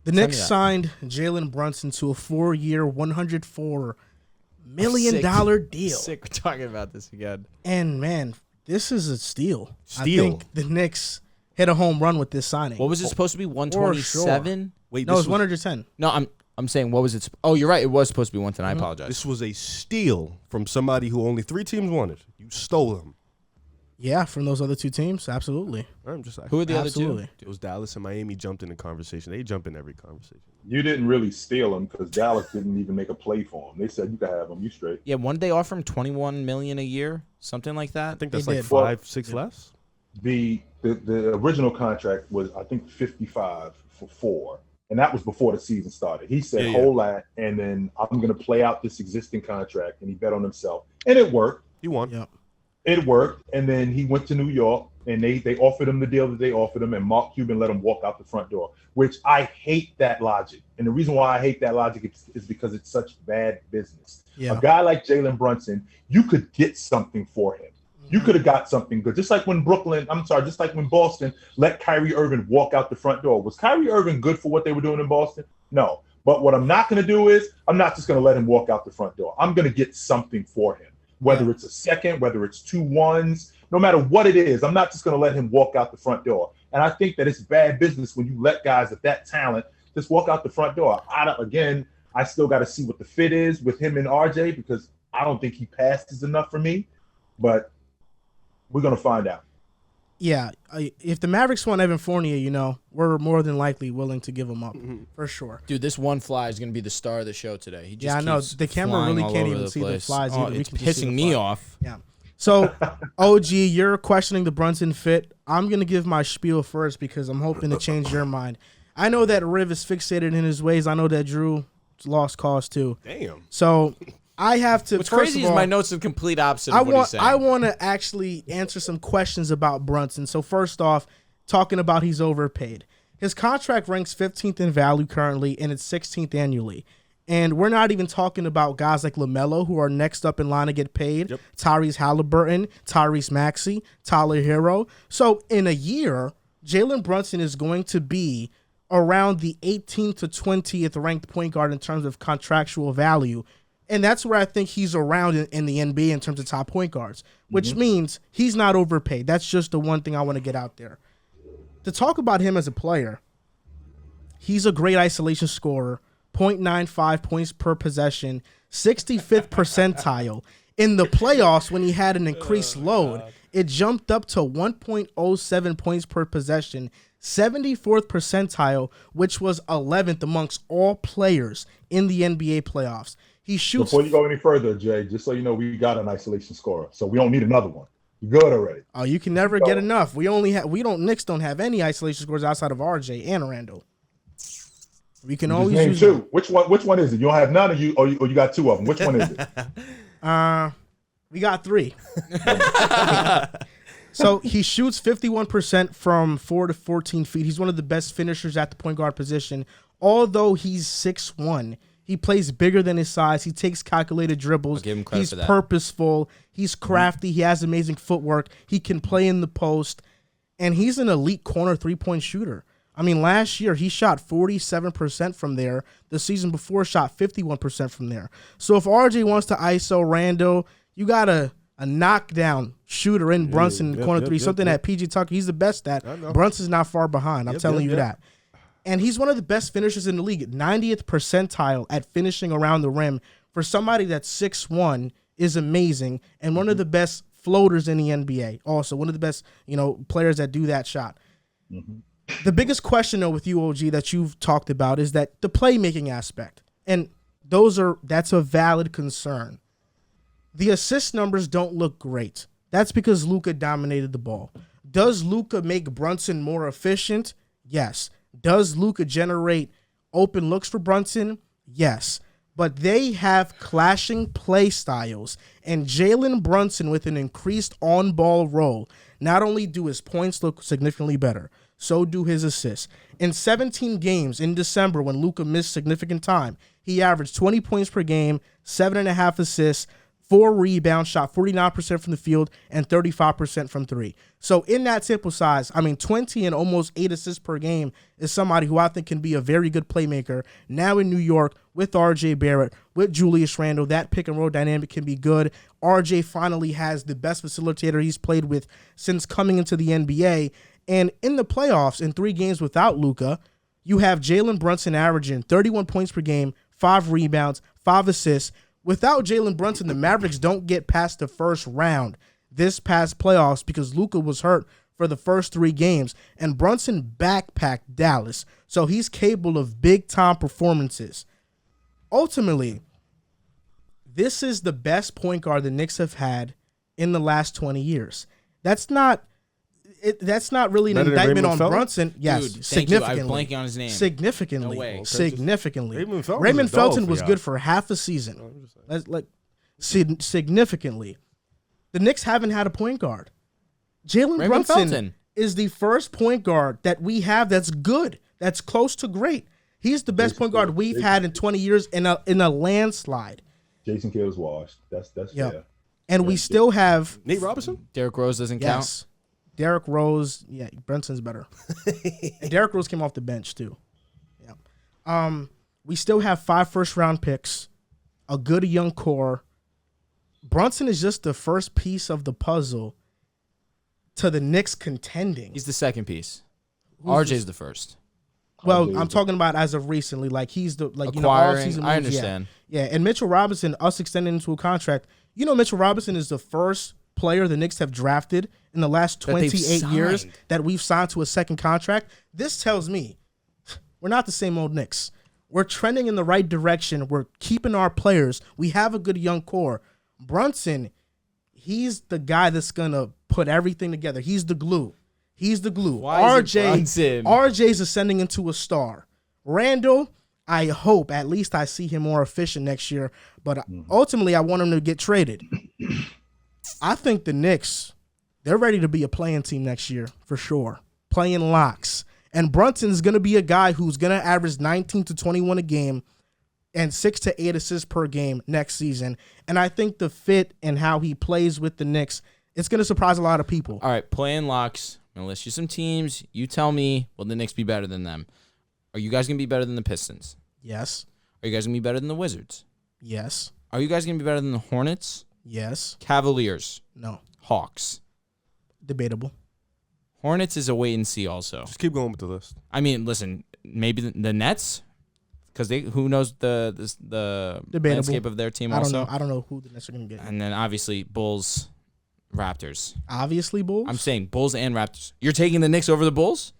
The Knicks signed Jalen Brunson to a 4-year, $104 million deal. Sick. We're talking about this again. And, man, this is a steal. I think the Knicks hit a home run with this signing. What was it supposed to be, 127? Sure. Wait, no, it was 110. No, I'm saying, what was it? Oh, you're right. It was supposed to be 110. I apologize. This was a steal from somebody who only 3 teams wanted. You stole them. Yeah, from those other 2 teams, absolutely. I'm just Who are the other 2? It was Dallas and Miami jumped in the conversation. They jump in every conversation. You didn't really steal him because Dallas didn't even make a play for him. They said you could have him. You straight. Yeah, one day offer him $21 million a year, something like that. I think that's like 5-6 less. The original contract was, I think, 55 for 4. And that was before the season started. He said, hold that, and then I'm going to play out this existing contract. And he bet on himself. And it worked. He won. Yep. It worked. And then he went to New York, and they offered him the deal that they offered him, and Mark Cuban let him walk out the front door, which I hate that logic. And the reason why I hate that logic is because it's such bad business. Yeah. A guy like Jalen Brunson, you could get something for him. You could have got something good. Just like when Boston let Kyrie Irving walk out the front door. Was Kyrie Irving good for what they were doing in Boston? No. But what I'm not going to do is I'm not just going to let him walk out the front door. I'm going to get something for him, whether it's a second, whether it's 2 1s, no matter what it is. I'm not just going to let him walk out the front door. And I think that it's bad business when you let guys of that talent just walk out the front door. I still got to see what the fit is with him and RJ because I don't think he passes enough for me. But we're going to find out. Yeah, if the Mavericks want Evan Fournier, we're more than likely willing to give him up, for sure. Dude, this one fly is going to be the star of the show today. He just I know. The camera really can't even see the flies either. It's pissing me off. Yeah. So, OG, you're questioning the Brunson fit. I'm going to give my spiel first because I'm hoping to change your mind. I know that Riv is fixated in his ways. I know that Drew lost cause too. Damn. So I have to. What's crazy is my notes are the complete opposite of what he's saying. I want to actually answer some questions about Brunson. So first off, talking about he's overpaid. His contract ranks 15th in value currently, and it's 16th annually. And we're not even talking about guys like LaMelo, who are next up in line to get paid. Yep. Tyrese Halliburton, Tyrese Maxey, Tyler Hero. So in a year, Jalen Brunson is going to be around the 18th to 20th ranked point guard in terms of contractual value. And that's where I think he's around in the NBA in terms of top point guards, which means he's not overpaid. That's just the one thing I want to get out there. To talk about him as a player, he's a great isolation scorer, 0.95 points per possession, 65th percentile. In the playoffs, when he had an increased load, it jumped up to 1.07 points per possession, 74th percentile, which was 11th amongst all players in the NBA playoffs. He shoots. Before you go any further, Jay, just so you know, we got an isolation scorer, so we don't need another one. You're good already. Oh, you can never get enough. Knicks don't have any isolation scores outside of RJ and Randall. We can always use 2. Them. Which one is it? You don't have none of you, or you got 2 of them. Which one is it? We got 3. So he shoots 51% from 4 to 14 feet. He's one of the best finishers at the point guard position. Although he's 6'1", he plays bigger than his size. He takes calculated dribbles. He's purposeful. He's crafty. He has amazing footwork. He can play in the post. And he's an elite corner three-point shooter. I mean, last year he shot 47% from there. The season before shot 51% from there. So if RJ wants to ISO Rando, you got a knockdown shooter in Brunson corner 3, something that PG Tucker, he's the best at. Brunson's not far behind. I'm telling you that. And he's one of the best finishers in the league. 90th percentile at finishing around the rim. For somebody that's 6'1" is amazing. And one of the best floaters in the NBA. Also, one of the best, players that do that shot. The biggest question, though, with you, OG, that you've talked about is that the playmaking aspect. And that's a valid concern. The assist numbers don't look great. That's because Luka dominated the ball. Does Luka make Brunson more efficient? Yes. Does Luka generate open looks for Brunson? Yes. But they have clashing play styles, and Jalen Brunson with an increased on-ball role, not only do his points look significantly better, so do his assists. In 17 games in December when Luka missed significant time, he averaged 20 points per game, 7.5 assists, 4 rebounds, shot 49% from the field, and 35% from 3. So in that sample size, 20 and almost 8 assists per game is somebody who I think can be a very good playmaker. Now in New York with R.J. Barrett, with Julius Randle, that pick and roll dynamic can be good. R.J. finally has the best facilitator he's played with since coming into the NBA. And in the playoffs, in 3 games without Luka, you have Jalen Brunson averaging 31 points per game, 5 rebounds, 5 assists. Without Jalen Brunson, the Mavericks don't get past the first round this past playoffs because Luka was hurt for the first 3 games, and Brunson backpacked Dallas, so he's capable of big-time performances. Ultimately, this is the best point guard the Knicks have had in the last 20 years. That's not really an indictment on Brunson. Yes, dude, significantly. I was blanking on his name. Significantly. No way. Significantly. Raymond Felton was good for half a season. Significantly. The Knicks haven't had a point guard. Jalen Brunson is the first point guard that we have that's good, that's close to great. He's the best point guard we've had in 20 years in a landslide. Jason Kidd's washed. That's fair. And we still have Nate Robinson? Derrick Rose doesn't count. Derrick Rose, yeah, Brunson's better. And Derrick Rose came off the bench too. Yeah. We still have 5 first-round picks, a good young core. Brunson is just the first piece of the puzzle to the Knicks contending. He's the second piece. RJ's the first. Well, I'm talking about as of recently, like he's the all season moves. I understand. Yeah, and Mitchell Robinson, us extending into a contract. Mitchell Robinson is the first player the Knicks have drafted in the last 28 years that we've signed to a second contract. This tells me we're not the same old Knicks. We're trending in the right direction. We're keeping our players. We have a good young core. Brunson, he's the guy that's going to put everything together. He's the glue. RJ's ascending into a star. Randle, I hope at least I see him more efficient next year, but ultimately I want him to get traded. I think the Knicks, they're ready to be a playing team next year for sure. Playing locks. And Brunson's going to be a guy who's going to average 19 to 21 a game and 6 to 8 assists per game next season. And I think the fit and how he plays with the Knicks, it's going to surprise a lot of people. All right, playing locks. I'm going to list you some teams. You tell me, will the Knicks be better than them? Are you guys going to be better than the Pistons? Yes. Are you guys going to be better than the Wizards? Yes. Are you guys going to be better than the Hornets? Yes. Cavaliers? No. Hawks? Debatable. Hornets is a wait and see also. Just keep going with the list. Listen, maybe the Nets, because who knows the landscape of their team also. I don't know who the Nets are going to get. And then obviously Bulls, Raptors. Obviously Bulls? I'm saying Bulls and Raptors. You're taking the Knicks over the Bulls?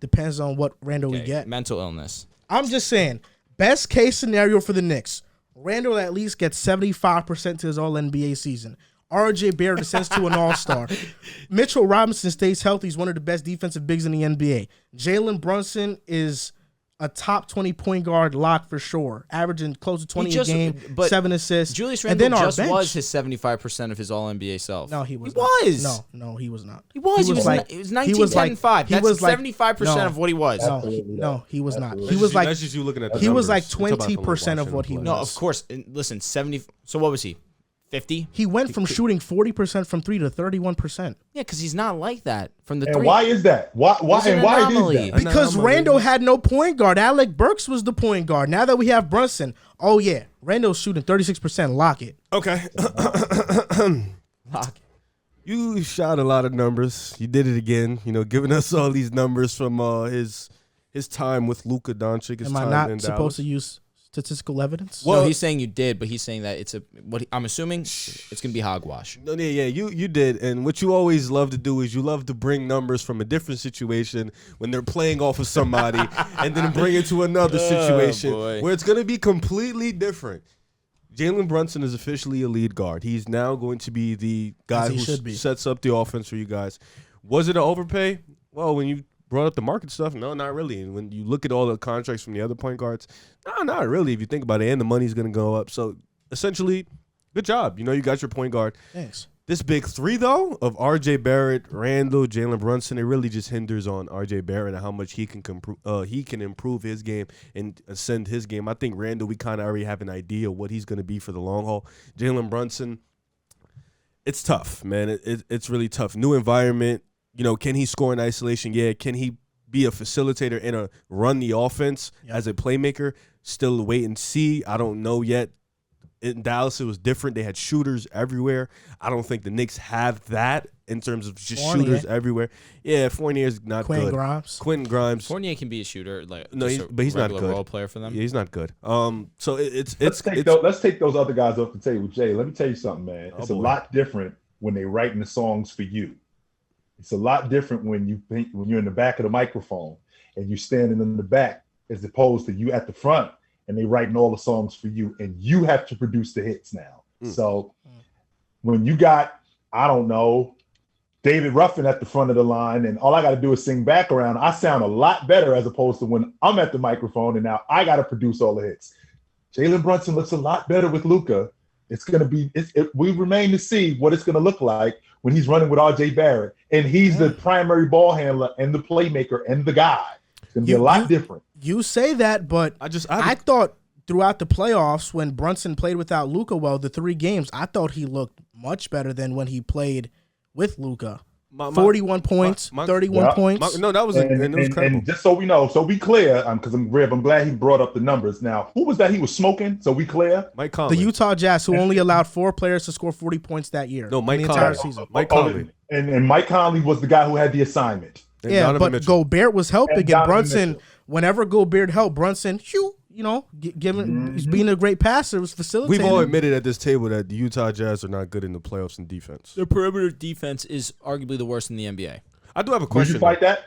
Depends on what Randle we get. Mental illness. I'm just saying, best case scenario for the Knicks, Randle at least gets 75% to his All-NBA season. R.J. Barrett ascends to an all-star. Mitchell Robinson stays healthy. He's one of the best defensive bigs in the NBA. Jalen Brunson is a top 20 point guard lock for sure, averaging close to 20 a game, 7 assists. Julius Randle was his 75% of his All-NBA self. No, he was. No, he was not. He was. It was 19, 10, and 5. That's 75% of what he was. No, he was not. He was like. That's just you looking at the he was like numbers. 20% of what he was. No, of course. Listen, 70. So what was he? 50? He went from shooting 40% from 3 to 31%. Yeah, because he's not like that from the And 3. why is that? Why is that? Because Randle had no point guard. Alec Burks was the point guard. Now that we have Brunson, oh yeah, Randle's shooting 36%. Lock it. Okay. Lock. You shot a lot of numbers. You did it again. Giving us all these numbers from his time with Luka Doncic. Am I not supposed to use statistical evidence? Well, no, he's saying you did, but he's saying that I'm assuming it's gonna be hogwash. No, yeah, you did, and what you always love to do is you love to bring numbers from a different situation when they're playing off of somebody, and then bring it to another situation where it's gonna be completely different. Jalen Brunson is officially a lead guard. He's now going to be the guy who sets up the offense for you guys. Was it an overpay? Well, when you brought up the market stuff, no, not really. And when you look at all the contracts from the other point guards, no, not really. If you think about it, and the money's going to go up. So essentially, good job. You got your point guard. Thanks. This big three, though, of R.J. Barrett, Randall, Jalen Brunson, it really just hinders on R.J. Barrett and how much he can improve his game and ascend his game. I think Randall, we kind of already have an idea of what he's going to be for the long haul. Jalen Brunson, it's tough, man. It's really tough. New environment. Can he score in isolation? Yeah. Can he be a facilitator and run the offense as a playmaker? Still wait and see. I don't know yet. In Dallas, it was different. They had shooters everywhere. I don't think the Knicks have that in terms of just shooters everywhere. Yeah, Fournier's not good. Quentin Grimes. Fournier can be a shooter, but he's not good. Role player for them. Yeah, he's not good. So let's take those other guys off the table. Jay, let me tell you something, man. It's a lot different when they writing the songs for you. It's a lot different when you're in the back of the microphone and you're standing in the back as opposed to you at the front. And they writing all the songs for you, and you have to produce the hits now. So when you got, I don't know, David Ruffin at the front of the line, and all I got to do is sing back around, I sound a lot better as opposed to when I'm at the microphone and now I got to produce all the hits. Jalen Brunson looks a lot better with Luka. It's going to be, we remain to see what it's going to look like when he's running with R.J. Barrett, and he's the primary ball handler and the playmaker and the guy. It's going to be a lot different. You say that, but I thought throughout the playoffs when Brunson played without Luka, the 3 games, I thought he looked much better than when he played with Luka. 41 points, 31 points. No, that was incredible. And just so we know, so we clear, because I'm glad he brought up the numbers. Now, who was that he was smoking? So we clear? Mike Conley. The Utah Jazz, who only allowed 4 players to score 40 points that year. No, Mike the Conley. entire season. Mike Conley. And Mike Conley was the guy who had the assignment. Yeah, but Mitchell. Gobert was helping, and Brunson, Mitchell. Whenever Gobert helped, Brunson, he's being a great passer, was facilitating. We've all admitted at this table that the Utah Jazz are not good in the playoffs in defense. Their perimeter defense is arguably the worst in the NBA. I do have a question. Would you fight that?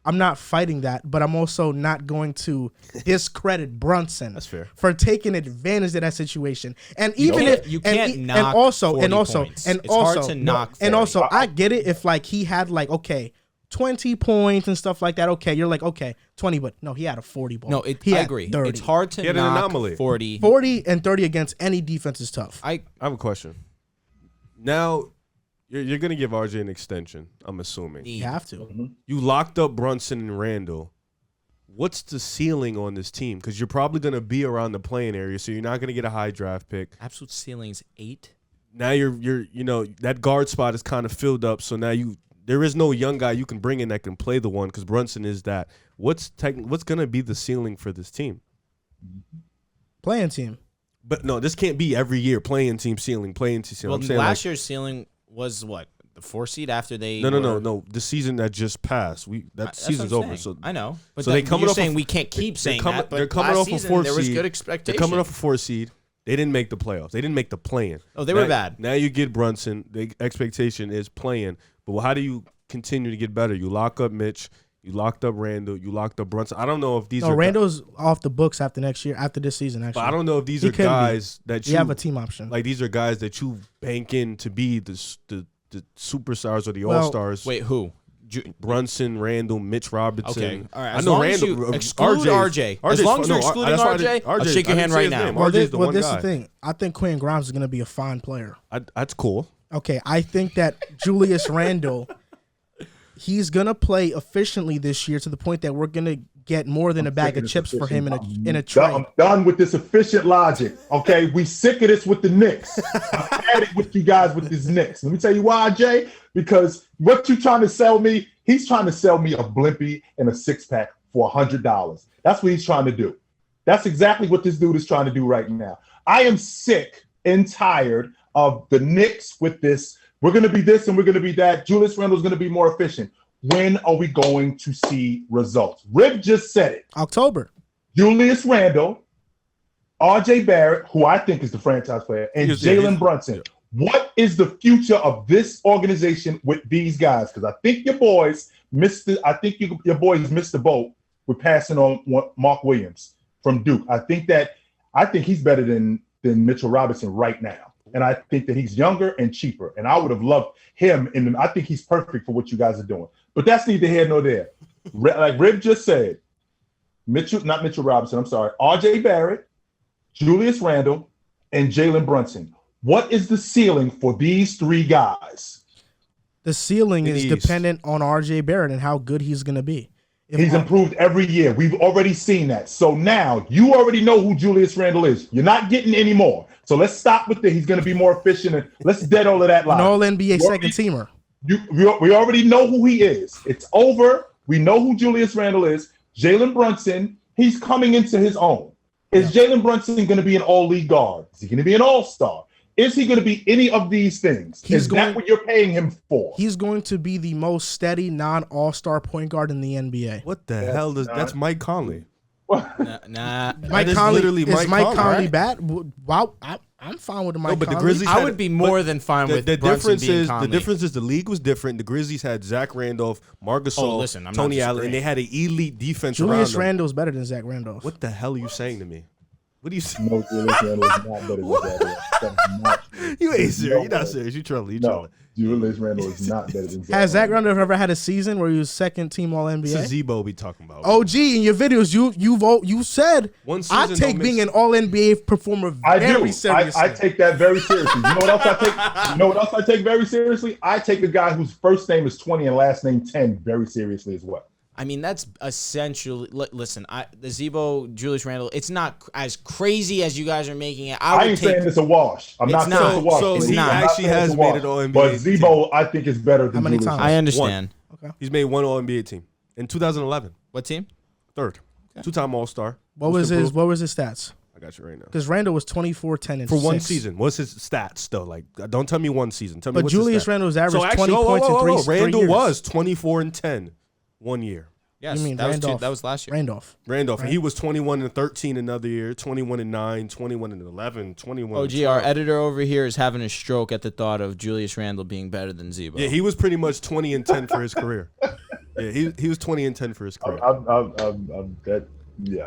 I'm not fighting that, but I'm also not going to discredit Brunson. That's fair. For taking advantage of that situation. And even if you can't knock and also points. It's hard to knock 40. And also I get it if he had 20 points and stuff like that. Okay, you're 20, but no, he had a 40 ball. No, I agree. 30. It's hard to knock 40. 40 and 30 against any defense is tough. I have a question. Now, you're going to give RJ an extension, I'm assuming. You have to. Mm-hmm. You locked up Brunson and Randall. What's the ceiling on this team? Because you're probably going to be around the playing area, so you're not going to get a high draft pick. Absolute ceiling's 8. Now you're that guard spot is kind of filled up, so now there is no young guy you can bring in that can play the one because Brunson is that. What's going to be the ceiling for this team? Playing team. But no, this can't be every year. Playing team ceiling. Well, last year's ceiling was what? The 4 seed after they No. The season that just passed. That season's over. So I know. But so you're saying we can't keep saying that. But they're coming off a 4 seed. There was good expectation. They're coming off a 4 seed. They didn't make the playoffs. They didn't make the play-in. Oh, they were bad. Now you get Brunson. The expectation is play-in. But how do you continue to get better? You lock up Mitch. You locked up Randall. You locked up Brunson. I don't know if these are Randall's off the books after this season, actually. But I don't know if these are guys that you have a team option. These are guys that you bank in to be the superstars or the all-stars. Wait, who? Brunson, Randall, Mitch Robinson. Okay, all right. I know Randall. Exclude RJ. As long as you're excluding RJ, I'll shake your hand right now. RJ's the one guy. This is the thing. I think Quentin Grimes is going to be a fine player. That's cool. Okay, I think that Julius Randle, he's going to play efficiently this year to the point that we're going to get more than a bag of chips for him in a trade. I'm done with this efficient logic. Okay, we sick of this with the Knicks. I've had it with you guys with this Knicks. Let me tell you why, Jay. Because what you trying to sell me? He's trying to sell me a blimpie and a 6-pack for $100. That's what he's trying to do. That's exactly what this dude is trying to do right now. I am sick and tired of the Knicks with this. We're going to be this and we're going to be that. Julius Randle's going to be more efficient. When are we going to see results? Rib just said it. October. Julius Randle, R.J. Barrett, who I think is the franchise player, and Jalen Brunson. Yeah. What is the future of this organization with these guys? Because I think your boys missed the boat with passing on Mark Williams from Duke. I think he's better than Mitchell Robinson right now. And I think that he's younger and cheaper. And I would have loved him. I think he's perfect for what you guys are doing. But that's neither here nor there. Like Rib just said, not Mitchell Robinson, I'm sorry, R.J. Barrett, Julius Randle, and Jalen Brunson. What is the ceiling for these three guys? The ceiling In is the East. dependent on RJ Barrett and how good he's going to be. He's improved every year. We've already seen that. So now you already know who Julius Randle is. You're not getting any more. So let's stop with he's going to be more efficient, and let's dead all of that line. An All-NBA second teamer. We already know who he is. It's over. We know who Julius Randle is. Jalen Brunson, he's coming into his own. Is Jalen Brunson going to be an all-league guard? Is he going to be an all-star? Is he going to be any of these things? Is that what you're paying him for? He's going to be the most steady non-all-star point guard in the NBA. What the hell is that's Mike Conley? Nah. Mike Conley is Mike Conley bad? Wow, I'm fine with Mike Conley. The Grizzlies I would be more than fine with the Brunson difference being is Conley. the difference is the league was different. The Grizzlies had Zach Randolph, Marc Gasol, Tony Allen, and they had an elite defense around them. Julius Randle's better than Zach Randolph. What the hell are you saying to me? What are you saying? No, Julius Randle is not better than Zach. You ain't serious. You're not serious. You trolling. No, Julius Randle is not better than Zach. Has Zach Randolph ever had a season where he was second team All NBA? This is Zebo be talking about. OG, in your videos, you said I take being an All NBA performer very seriously. I take that very seriously. You know what else I take? You know what else I take very seriously? I take a guy whose first name is 20 and last name 10 very seriously as well. I mean, that's essentially. Listen, the Zebo, Julius Randle, it's not as crazy as you guys are making it. I ain't saying it's a wash. I'm not saying it's a wash. So he actually has made it All NBA. But Zebo, I think, is better than Julius Randle. I understand. Okay. He's made one All NBA team in 2011. What team? Third. Okay. Two-time All-Star. What was his stats? I got you right now. Because Randle was 24, 10, and for 6. one season. What's his stats though? Like, don't tell me one season. Tell me. But what's Julius his Randle's average so actually, 20 points in three Randle years. was 24 and 10 1 year. Yes, you mean that Randolph? that was last year. Randolph. And he was 21 and 13 another year, 21 and 9, 21 and 11, 21. OG, our editor over here is having a stroke at the thought of Julius Randle being better than Zebo. Yeah, he was pretty much 20 and 10 for his career. Yeah, he was 20 and 10 for his career. Yeah.